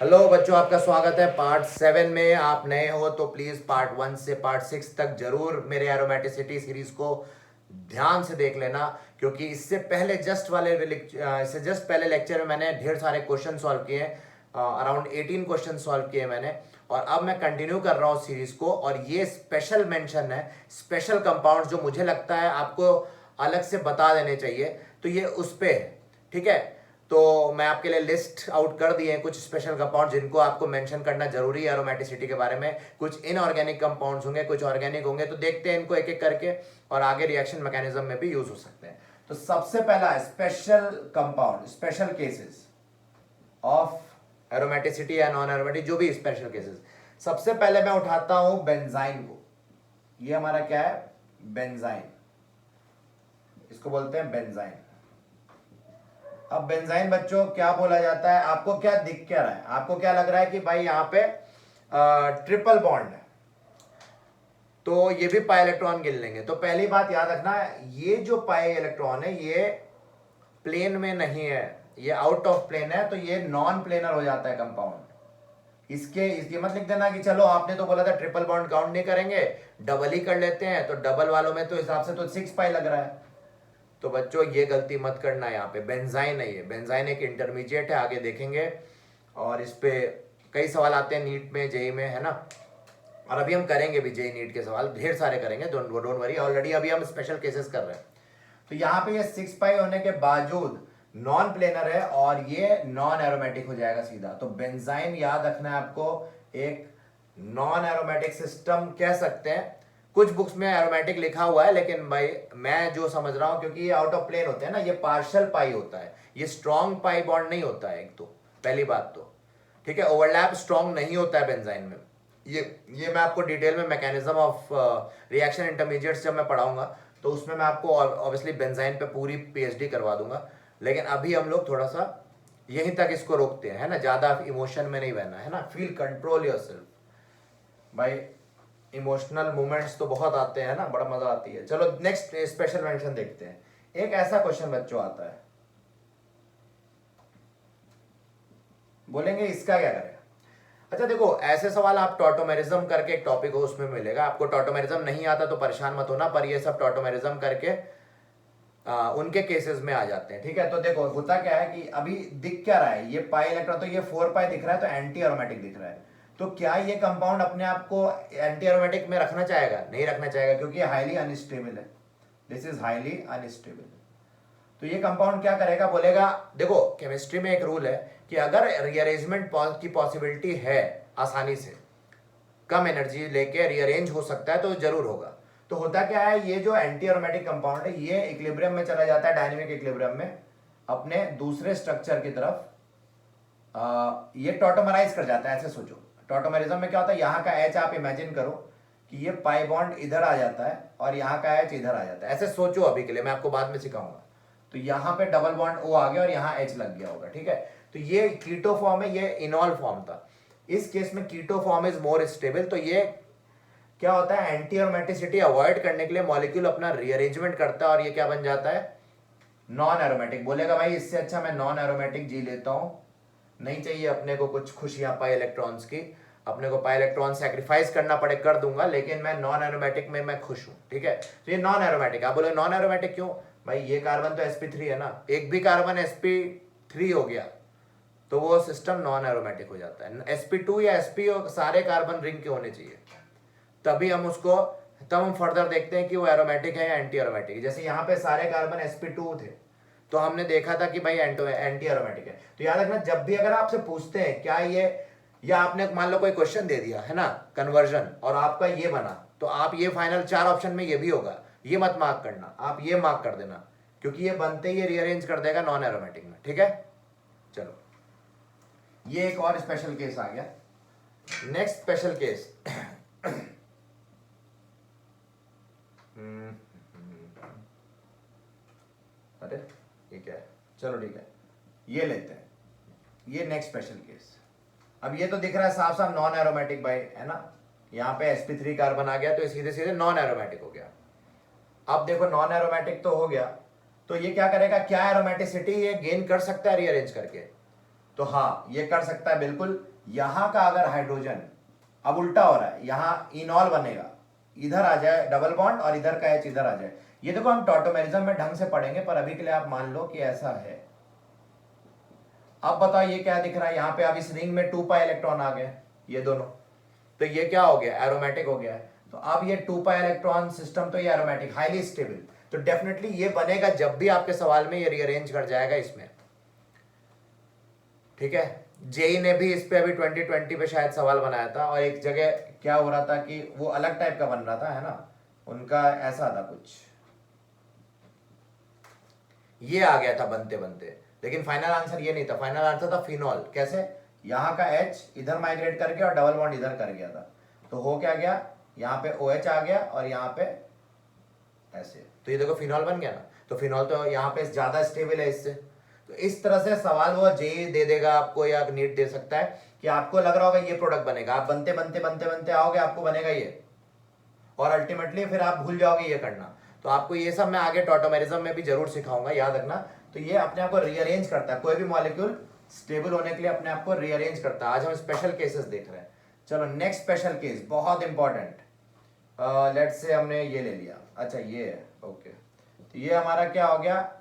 Hello बच्चों, आपका स्वागत है पार्ट 7 में। आप नए हो तो प्लीज पार्ट 1 से पार्ट 6 तक जरूर मेरे एरोमेटिसिटी सीरीज को ध्यान से देख लेना, क्योंकि इससे जस्ट पहले लेक्चर में मैंने ढेर सारे क्वेश्चन सॉल्व किए। अराउंड 18 क्वेश्चन सॉल्व किए मैंने, और अब मैं कंटिन्यू कर रहा हूँ सीरीज को। और ये स्पेशल मेंशन है, स्पेशल कंपाउंड जो मुझे लगता है आपको अलग से बता देने चाहिए, तो ये उस पे है। ठीक है, तो मैं आपके लिए लिस्ट आउट कर दिए हैं कुछ स्पेशल कंपाउंड जिनको आपको मेंशन करना जरूरी है एरोमेटिसिटी के बारे में। कुछ इनऑर्गेनिक कंपाउंड्स होंगे, कुछ ऑर्गेनिक होंगे, तो देखते हैं इनको एक एक करके, और आगे रिएक्शन मैकेनिज्म में भी यूज हो सकते हैं। तो सबसे पहला special compound, special cases of aromaticity या नॉन एरोमेटिक, जो भी स्पेशल केसेस। सबसे पहले मैं उठाता हूं बेंजाइन को। ये हमारा क्या है? बेंजाइन, इसको बोलते हैं बेंजाइन। अब बेंजाइन बच्चों क्या बोला जाता है? आपको क्या दिख क्या रहा है? आपको क्या लग रहा है कि भाई यहां पे ट्रिपल बॉन्ड है, तो ये भी पाई इलेक्ट्रॉन गिन लेंगे। तो पहली बात याद रखना, ये जो पाई इलेक्ट्रॉन है ये प्लेन में नहीं है, ये आउट ऑफ प्लेन है, तो ये नॉन प्लेनर हो जाता है कंपाउंड। इसके मत लिख देना कि चलो आपने तो बोला था ट्रिपल बॉन्ड काउंट नहीं करेंगे, डबल ही कर लेते हैं, तो डबल वालों में तो हिसाब से तो 6 पाई लग रहा है। तो बच्चों ये गलती मत करना, यहाँ पे बेंजाइन है। ये बेंजाइन एक इंटरमीडिएट है, आगे देखेंगे। और इस पे कई सवाल आते हैं नीट में, जेई में, है ना। और अभी हम करेंगे भी जेई नीट के सवाल ढेर सारे करेंगे, डोंट वरी। ऑलरेडी अभी हम स्पेशल केसेस कर रहे हैं। तो यहाँ पे ये 6 पाई होने के बावजूद नॉन प्लेनर है, और ये नॉन एरोमेटिक हो जाएगा सीधा। तो बेंजाइन याद रखना है आपको, एक नॉन एरोमेटिक सिस्टम कह सकते हैं। कुछ बुक्स में एरोमेटिक लिखा हुआ है, लेकिन भाई मैं जो समझ रहा हूं, क्योंकि ये आउट ऑफ प्लेन होते हैं ना, ये पार्शियल पाई होता है, ये स्ट्रॉन्ग पाई बॉन्ड नहीं होता है। एक तो पहली बात तो ठीक है, ओवरलैप स्ट्रॉन्ग नहीं होता है बेंजाइन में। ये मैं आपको डिटेल में मैकेनिज्म ऑफ रिएक्शन इंटरमीडिएट्स जब मैं पढ़ाऊंगा, तो उसमें मैं आपको ऑब्वियसली बेंजाइन पे पूरी पीएचडी करवा दूंगा। लेकिन अभी हम लोग थोड़ा सा यहीं तक इसको रोकते हैं, है ना। ज्यादा इमोशन में नहीं बहना है ना। फील कंट्रोल योरसेल्फ भाई। इमोशनल मूवमेंट्स तो बहुत आते हैं ना, बड़ा मजा आती है। चलो नेक्स्ट स्पेशल मेंशन देखते हैं। एक ऐसा क्वेश्चन बच्चों आता है, बोलेंगे इसका क्या करें? अच्छा देखो, ऐसे सवाल आप टॉटोमेरिज्म करके एक टॉपिक हो उसमें मिलेगा आपको। टॉटोमेरिज्म नहीं आता तो परेशान मत होना, पर ये सब टॉटोमेरिज्म करके उनके केसेस में आ जाते हैं। ठीक है, तो देखो होता क्या है कि अभी दिख क्या रहा है, ये पाई इलेक्ट्रॉन, तो ये 4 पाई दिख रहा है, तो एंटी एरोमेटिक दिख रहा है। तो क्या ये कंपाउंड अपने आप को एंटी एरोमेटिक में रखना चाहेगा? नहीं रखना चाहेगा, क्योंकि ये हाईली अनस्टेबल है। This is highly unstable. तो ये कंपाउंड क्या करेगा? बोलेगा, देखो केमिस्ट्री में एक रूल है कि अगर रीअरेंजमेंट की पॉसिबिलिटी है, आसानी से कम एनर्जी लेके रीअरेंज हो सकता है, तो जरूर होगा। तो होता क्या है, ये जो एंटी एरोमेटिक कंपाउंड है, ये इक्विलिब्रियम में चला जाता है, डायनेमिक इक्विलिब्रियम में, अपने दूसरे स्ट्रक्चर की तरफ ये टॉटोमराइज कर जाता है। ऐसे सोचो, टॉटोमरिज्म में क्या होता है, यहाँ का एच आप इमेजिन करो कि ये पाई बॉन्ड इधर आ जाता है, और यहाँ का एच इधर आ जाता है। ऐसे सोचो अभी के लिए, मैं आपको बाद में सिखाऊंगा। तो यहाँ पे डबल बॉन्ड ओ आ गया, और यहाँ एच लग गया होगा। ठीक है, तो ये कीटो फॉर्म है, ये इनॉल फॉर्म था। इस केस में keto form is more stable. तो ये क्या होता है, एंटी एरोमेटिसिटी अवॉइड करने के लिए मॉलिक्यूल अपना रीअरेंजमेंट करता है, और ये क्या बन जाता है? Non aromatic. बोलेगा भाई इससे अच्छा मैं नॉन एरोमेटिक जी लेता हूं, नहीं चाहिए अपने को कुछ खुशियां पाई इलेक्ट्रॉन्स की, अपने को पाई इलेक्ट्रॉन सेक्रीफाइस करना पड़े कर दूंगा, लेकिन मैं नॉन एरोमेटिक में मैं खुश हूं। ठीक है, तो ये नॉन एरोमेटिक। आप बोले नॉन एरोमेटिक क्यों? भाई ये कार्बन तो sp3 है ना, एक भी कार्बन sp3 हो गया तो वो सिस्टम नॉन एरोमेटिक हो जाता है। sp2 या sp सारे कार्बन रिंग के होने चाहिए, तभी हम उसको, तब हम फर्दर देखते हैं कि वो एरोमेटिक है या एंटी एरोमेटिक। जैसे यहाँ पे सारे कार्बन sp2 थे, तो हमने देखा था कि भाई एंटी एरोमेटिक है। तो याद रखना, जब भी अगर आपसे पूछते हैं क्या ये, या आपने मान लो कोई क्वेश्चन दे दिया है ना कन्वर्जन, और आपका ये बना, तो आप ये फाइनल 4 ऑप्शन में ये भी होगा, ये मत मार्क करना, आप ये मार्क कर देना, क्योंकि ये बनते ही रीअरेंज कर देगा नॉन एरोमेटिक में। ठीक है, चलो ये एक और स्पेशल केस आ गया। नेक्स्ट स्पेशल केस अरे ये क्या है, चलो ठीक है, ये लेते हैं, ये नेक्स्ट स्पेशल केस। अब ये तो दिख रहा है साफ साफ नॉन एरोमेटिक भाई, है ना। यहाँ पे sp3 कार्बन आ गया, तो सीधे सीधे नॉन एरोमेटिक हो गया। अब देखो नॉन एरोमेटिक तो हो गया, तो ये क्या करेगा, क्या एरोमेटिसिटी ये गेन कर सकता है रीअरेंज करके? तो हाँ ये कर सकता है बिल्कुल। यहां का अगर हाइड्रोजन अब उल्टा हो रहा है, यहां इनॉल बनेगा, इधर आ जाए डबल बॉन्ड और इधर का एच इधर आ जाए। ये देखो हम टॉटोमेरिज्म में ढंग से पढ़ेंगे, पर अभी के लिए आप मान लो कि ऐसा है। अब बताओ ये क्या दिख रहा है, यहाँ पे अब इस रिंग में 2 पाई इलेक्ट्रॉन आ गए ये दोनों, तो ये क्या हो गया, एरोमेटिक हो गया है। तो अब ये 2 पाई इलेक्ट्रॉन सिस्टम तो ये एरोमेटिक हाईली स्टेबल, तो डेफिनेटली ये बनेगा जब भी आपके सवाल में ये रीअरेंज कर जाएगा इसमें, ठीक है। जेई ने भी इस पे अभी 2020 पे शायद सवाल बनाया था, और एक जगह क्या हो रहा था कि वो अलग टाइप का बन रहा था, है ना, उनका ऐसा था कुछ, ये आ गया था बनते बनते, लेकिन फाइनल आंसर ये नहीं था, फाइनल आंसर था फिनॉल। कैसे, यहाँ का H इधर माइग्रेट कर गया और डबल बॉन्ड इधर कर गया था, तो हो क्या गया, यहाँ पे OH आ गया और यहाँ पे ऐसे, तो ये देखो फिनॉल बन गया ना। तो फिनॉल तो यहाँ पे ज्यादा स्टेबल है इससे। तो इस तरह से सवाल वो जेई दे देगा आपको या नीट दे सकता है कि आपको लग रहा होगा ये प्रोडक्ट बनेगा, आप बनते बनते बनते बनते आओगे आपको बनेगा ये, और अल्टीमेटली फिर आप भूल जाओगे ये करना। तो आपको ये सब मैं आगे टॉटोमेरिज्म में भी जरूर सिखाऊंगा, याद रखना। तो ये अपने आप को रीअरेंज करता है, कोई भी मॉलिक्यूल स्टेबल होने के लिए अपने आप को रीअरेंज करता है। आज हम स्पेशल केसेस देख रहे हैं। चलो नेक्स्ट स्पेशल केस बहुत इंपॉर्टेंट, लेट्स से हमने ये ले लिया, अच्छा ये है, ओके। तो ये हमारा क्या हो गया,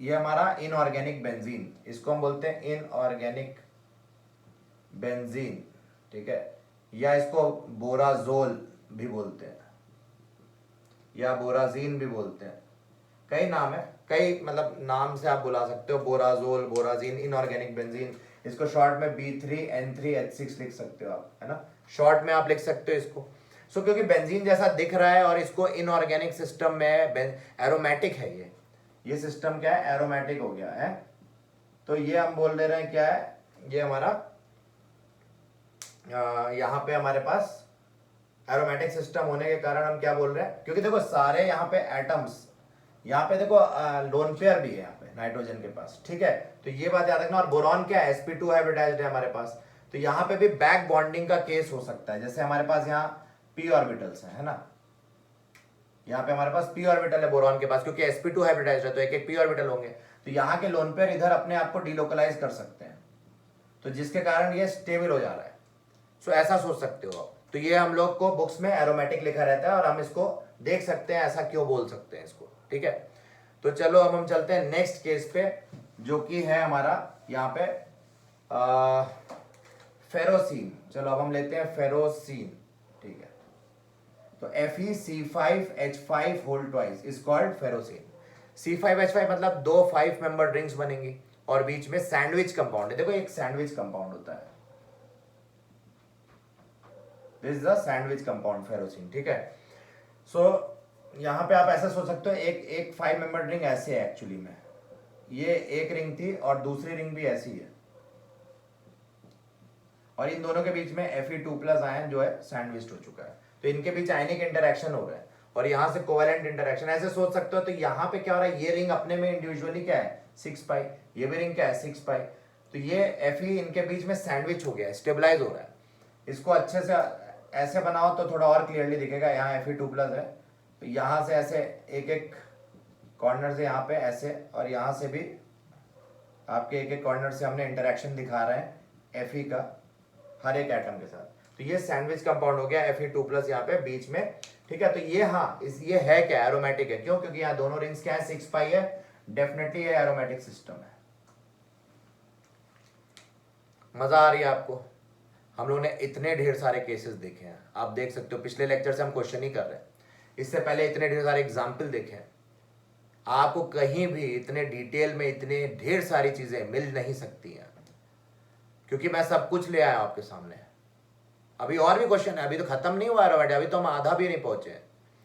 ये हमारा इनऑर्गेनिक बेंजीन, इसको हम बोलते हैं इनऑर्गेनिक बेंजीन, ठीक है, या इसको बोराजोल भी बोलते हैं या बोराजीन भी बोलते हैं, कई नाम है, कई मतलब नाम से आप बुला सकते हो, बोराजोल, बोराजीन, इनऑर्गेनिक बेंजीन। इसको शॉर्ट में B3N3H6 लिख सकते हो आप, है ना, शॉर्ट में आप लिख सकते हो इसको। सो क्योंकि बेंजीन जैसा दिख रहा है और इसको इनऑर्गेनिक सिस्टम में एरोमेटिक है, ये सिस्टम क्या है, एरोमेटिक हो गया है, तो ये हम बोल दे रहे हैं क्या है, ये हमारा यहाँ पे हमारे पास एरोमेटिक सिस्टम होने के कारण हम क्या बोल रहे हैं, क्योंकि देखो सारे यहाँ पे एटम्स, यहाँ पे देखो लोन पेयर भी है यहाँ पे नाइट्रोजन के पास, ठीक है, तो ये बात याद रखना। और बोरॉन क्या है, sp2 हाइब्रिडाइज्ड है हमारे पास, तो यहाँ पे भी बैक बॉन्डिंग का केस हो सकता है। जैसे हमारे पास यहाँ p ऑर्बिटल्स है ना, यहाँ पे हमारे पास p ऑर्बिटल है बोरॉन के पास, क्योंकि sp2 हाइब्रिडाइज्ड है तो एक एक p ऑर्बिटल होंगे, तो यहाँ के लोन पेयर इधर अपने आप को डिलोकलाइज कर सकते हैं, तो जिसके कारण ये स्टेबल हो जा रहा है। सो ऐसा सोच सकते हो आप। तो ये हम लोग को बुक्स में एरोमेटिक लिखा रहता है और हम इसको देख सकते हैं ऐसा क्यों बोल सकते हैं इसको, ठीक है। तो चलो अब हम चलते हैं नेक्स्ट केस पे, जो कि है हमारा यहाँ पे फेरोसीन। चलो अब हम लेते हैं फेरोसीन, ठीक है। तो FeC5H5 whole twice is called ferrocene. C5H5 मतलब 2 5 मेंबर रिंग्स बनेंगी और बीच में सैंडविच कंपाउंड है। देखो एक सैंडविच कंपाउंड होता है, this is the sandwich compound ferrocene, ठीक है। सो यहां पे आप ऐसा सोच सकते हो, एक 5 मेंबर रिंग ऐसे है एक्चुअली में, ये एक रिंग थी और दूसरी रिंग भी ऐसी है, और इन दोनों के बीच में Fe2+ आयन जो है सैंडविच हो चुका है, तो इनके बीच आयनिक इंटरेक्शन हो रहा है और यहां से कोवेलेंट इंटरेक्शन, ऐसे सोच सकते हो। तो यहां पे क्या हो रहा है, ये रिंग अपने में इंडिविजुअली क्या है 6 पाई, ये भी रिंग क्या है 6 पाई, तो ये Fe इनके बीच में सैंडविच हो गया है, स्टेबलाइज हो रहा है। इसको अच्छे से ऐसे बनाओ तो थोड़ा और क्लियरली दिखेगा, यहाँ Fe2+ है, तो यहाँ से ऐसे एक एक कॉर्नर से यहाँ पे ऐसे, और यहाँ से भी आपके एक एक कॉर्नर से हमने इंटरेक्शन दिखा रहे हैं Fe का हर एक एटम के साथ, तो ये सैंडविच कंपाउंड हो गया Fe2+ यहाँ पे बीच में, ठीक है। तो ये हाँ ये है क्या, एरोमेटिक है, क्यों, क्योंकि यहाँ दोनों रिंग्स क्या है 6 पाई है, डेफिनेटली ये एरोमेटिक सिस्टम है। मजा आ रही है आपको, हम लोगों ने इतने ढेर सारे केसेस देखे हैं, आप देख सकते हो पिछले लेक्चर से हम क्वेश्चन ही कर रहे हैं, इससे पहले इतने ढेर सारे एग्जाम्पल देखे हैं, आपको कहीं भी इतने डिटेल में इतने ढेर सारी चीजें मिल नहीं सकती हैं, क्योंकि मैं सब कुछ ले आया आपके सामने। अभी और भी क्वेश्चन है, अभी तो खत्म नहीं हुआ है, अभी तो हम आधा भी नहीं पहुंचे,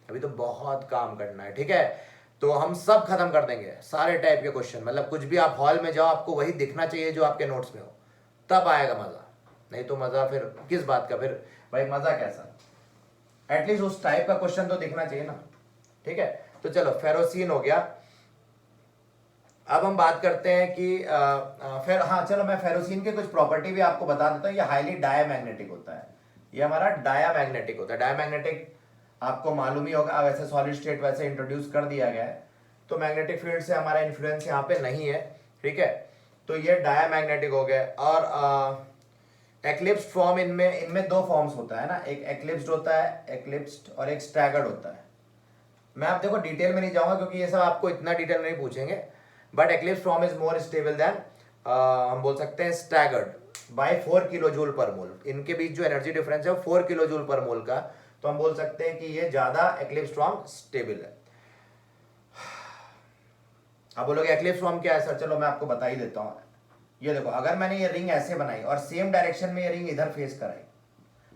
अभी तो बहुत काम करना है, ठीक है। तो हम सब खत्म कर देंगे, सारे टाइप के क्वेश्चन, मतलब कुछ भी आप हॉल में जाओ आपको वही दिखना चाहिए जो आपके नोट्स में हो, तब आएगा मजा, नहीं तो मजा फिर किस बात का, फिर भाई मजा कैसा, एटलीस्ट उस टाइप का क्वेश्चन तो दिखना चाहिए ना, ठीक है। तो चलो फेरोसीन हो गया। अब हम बात करते हैं कि फिर हाँ चलो मैं फेरोसीन के कुछ प्रॉपर्टी भी आपको बता देता हूँ। ये हाईली डायमैग्नेटिक होता है, ये हमारा डायमैग्नेटिक होता है। डायमैग्नेटिक आपको मालूम ही होगा, वैसे सॉलिड स्टेट वैसे इंट्रोड्यूस कर दिया गया है, तो मैग्नेटिक फील्ड से हमारा इन्फ्लुएंस यहाँ पे नहीं है, ठीक है। तो ये डायामैग्नेटिक हो गए। और एक्लिप्स्ड फॉर्म, इनमें दो फॉर्म्स होता है ना, एक एक्लिप्स्ड होता है, एक्लिप्स्ड, और एक स्टैगर्ड होता है। मैं आप देखो डिटेल में नहीं जाऊंगा क्योंकि ये सब आपको इतना डिटेल नहीं पूछेंगे, but eclipsed form is more stable than हम बोल सकते हैं staggered bye 4 kilo joule per मोल। इनके बीच जो एनर्जी डिफरेंस है वो 4 किलो जूल पर मोल का, तो हम बोल सकते हैं कि ये ज्यादा एक्लिप्स्ड फॉर्म स्टेबल है। अब बोलोगे एक्लिप्स्ड फॉर्म क्या है सर? चलो मैं आपको बता ही देता हूँ। ये देखो, अगर मैंने ये रिंग ऐसे बनाई और सेम डायरेक्शन में ये रिंग इधर फेस कराई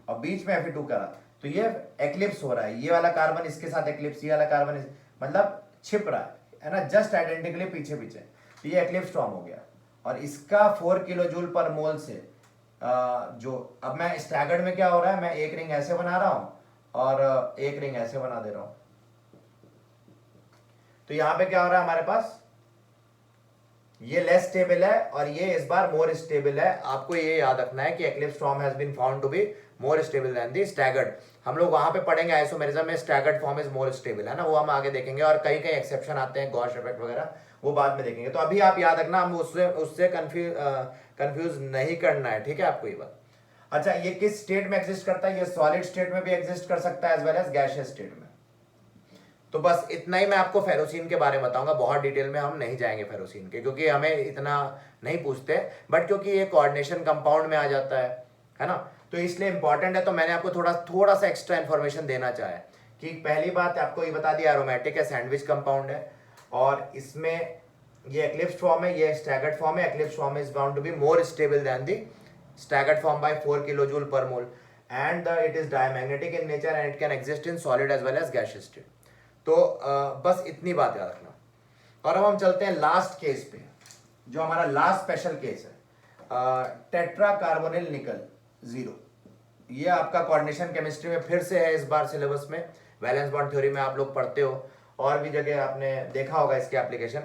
और बीच में Fe2 करा, तो ये एक्लिप्स हो रहा है। ये वाला कार्बन इसके साथ एक्लिप्स, ये वाला कार्बन मतलब छिप रहा है ना, जस्ट आइडेंटिकली पीछे पीछे, तो ये एक्लिप्स फॉर्म हो गया। और इसका 4 किलो जूल पर मोल से जो अब मैं स्टैगर्ड में क्या हो रहा है, मैं एक रिंग ऐसे बना रहा हूं और एक रिंग ऐसे बना दे रहा हूं, तो यहां पे क्या हो रहा है हमारे पास, ये लेस स्टेबल है और ये इस बार मोर स्टेबल है। आपको ये याद रखना है कि eclipse form has been found to be more stable than the staggered. हम लोग वहां पे पढ़ेंगे आइसोमेरिज्म में staggered form is more stable, है ना, वो हम आगे देखेंगे। और कई कई एक्सेप्शन आते हैं, गॉस इफेक्ट वगैरह, वो बाद में देखेंगे। तो अभी आप याद रखना, हम उससे कंफ्यूज नहीं करना है, ठीक है आपको ये बात। अच्छा, ये किस स्टेट में एग्जिस्ट करता है? ये सॉलिड स्टेट में भी एग्जिस्ट कर सकता है as well as gaseous state में। तो बस इतना ही मैं आपको फेरोसीन के बारे में बताऊंगा, बहुत डिटेल में हम नहीं जाएंगे फेरोसीन के, क्योंकि हमें इतना नहीं पूछते, बट क्योंकि ये कोऑर्डिनेशन कंपाउंड में आ जाता है ना, तो इसलिए इंपॉर्टेंट है। तो मैंने आपको थोड़ा सा एक्स्ट्रा इंफॉर्मेशन देना चाहे कि पहली बात आपको ये बता दिया, एरोमेटिक है, सैंडविच कंपाउंड है, और इसमें ये एक्लिप्स्ड फॉर्म है, ये स्टैगर्ड फॉर्म है। Eclipsed form is bound to be more stable than the staggered form by 4 kilo joule per mole, and it is diamagnetic in nature and it can exist in solid as well as gaseous state. तो बस इतनी बात याद रखना। और अब हम चलते हैं लास्ट केस पे, जो हमारा लास्ट स्पेशल केस है, टेट्रा कार्बोनिल निकल 0। ये आपका कोऑर्डिनेशन केमिस्ट्री में फिर से है इस बार सिलेबस में, वैलेंस बॉन्ड थ्योरी में आप लोग पढ़ते हो और भी जगह आपने देखा होगा इसके एप्लीकेशन।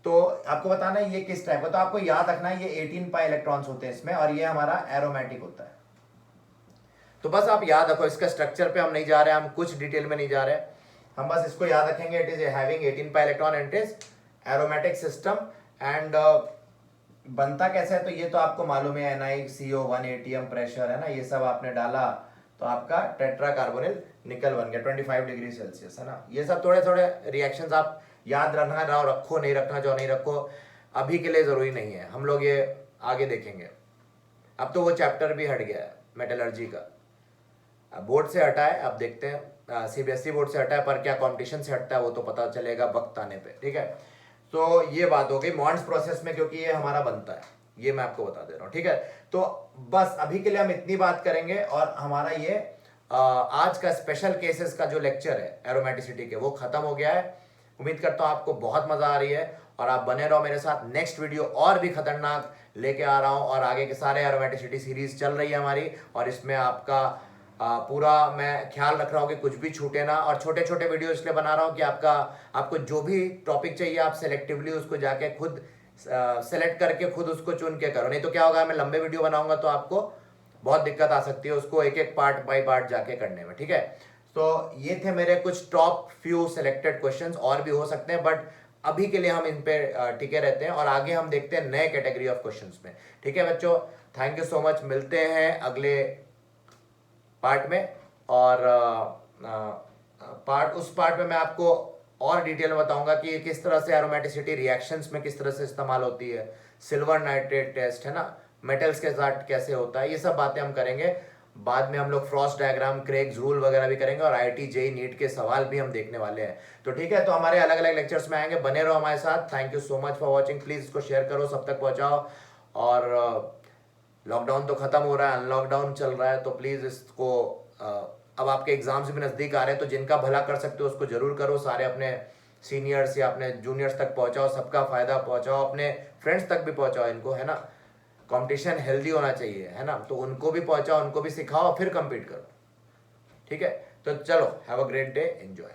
तो आपको बताना है ये किस टाइप का, तो आपको याद रखना है ये 18 पाई इलेक्ट्रॉन्स होते हैं इसमें, और ये हमारा एरोमेटिक होता है। तो बस आप याद रखो, इसका स्ट्रक्चर पे हम नहीं जा रहे हैं, हम कुछ डिटेल में नहीं जा रहे हैं, हम बस इसको याद रखेंगे। It is having 18 pi electron and it is aromatic system. And बनता कैसे है, तो ये तो आपको मालूम है, NiCO1 ATM प्रेशर है ना, ये सब आपने डाला तो आपका टेट्रा कार्बोनिल निकल बन गया 25 डिग्री सेल्सियस, है ना। ये सब थोड़े थोड़े रिएक्शंस आप याद रखना, रखो नहीं रखना, जो नहीं रखो अभी के लिए जरूरी नहीं है, हम लोग ये आगे देखेंगे। अब तो वो चैप्टर भी हट गया है मेटलर्जी का, बोर्ड से हटा है, अब देखते हैं CBSE बोर्ड से हटा है, पर क्या कॉम्पिटिशन से हटता है वो तो पता चलेगा वक्त आने पे, ठीक है। तो ये बात हो गई मॉन्ड्स प्रोसेस में, क्योंकि ये हमारा बनता है, ये मैं आपको बता दे रहा हूँ, ठीक है। तो बस अभी के लिए हम इतनी बात करेंगे, और हमारा ये आज का स्पेशल केसेस का जो लेक्चर है एरोमेटिसिटी के, वो खत्म हो गया है। उम्मीद करता हूँ आपको बहुत मजा आ रही है, और आप बने रहो मेरे साथ। नेक्स्ट वीडियो और भी खतरनाक लेके आ रहा हूँ, और आगे के सारे एरोमेटिसिटी सीरीज चल रही है हमारी, और इसमें आपका पूरा मैं ख्याल रख रहा हूँ कि कुछ भी छूटे ना। और छोटे छोटे वीडियो इसलिए बना रहा हूँ कि आपको जो भी टॉपिक चाहिए आप सेलेक्टिवली उसको जाके खुद सेलेक्ट करके खुद उसको चुन के करो, नहीं तो क्या होगा, मैं लंबे वीडियो बनाऊंगा तो आपको बहुत दिक्कत आ सकती है उसको एक एक पार्ट बाय पार्ट जाके करने में, ठीक है। तो ये थे मेरे कुछ टॉप फ्यू सिलेक्टेड क्वेश्चंस, और भी हो सकते हैं, बट अभी के लिए हम इन पे टिके रहते हैं, और आगे हम देखते हैं नए कैटेगरी ऑफ क्वेश्चंस में, ठीक है बच्चों। थैंक यू सो मच, मिलते हैं अगले पार्ट में। और उस पार्ट में मैं आपको और डिटेल में बताऊंगा कि किस तरह से एरोमेटिसिटी रिएक्शंस में किस तरह से इस्तेमाल होती है, सिल्वर नाइट्रेट टेस्ट, है ना, मेटल्स के साथ कैसे होता है, ये सब बातें हम करेंगे। बाद में हम लोग फ्रॉस्ट डायग्राम, क्रेग्स रूल वगैरह भी करेंगे, और IIT JEE नीट के सवाल भी हम देखने वाले हैं। तो ठीक है, तो हमारे अलग अलग लेक्चर्स में आएंगे, बने रहो हमारे साथ। Thank you so much for watching, please इसको शेयर करो, सब तक पहुंचाओ। और लॉकडाउन तो खत्म हो रहा है, अनलॉकडाउन चल रहा है, तो प्लीज इसको अब आपके एग्जाम्स भी नजदीक आ रहे हैं, तो जिनका भला कर सकते हो उसको जरूर करो। सारे अपने सीनियर्स या अपने जूनियर्स तक पहुंचाओ, सबका फायदा पहुंचाओ, अपने फ्रेंड्स तक भी पहुंचाओ इनको, है ना। कंपटीशन हेल्दी होना चाहिए, है ना, तो उनको भी पहुंचाओ, उनको भी सिखाओ, फिर कंपीट करो, ठीक है। तो चलो, have a great day, enjoy.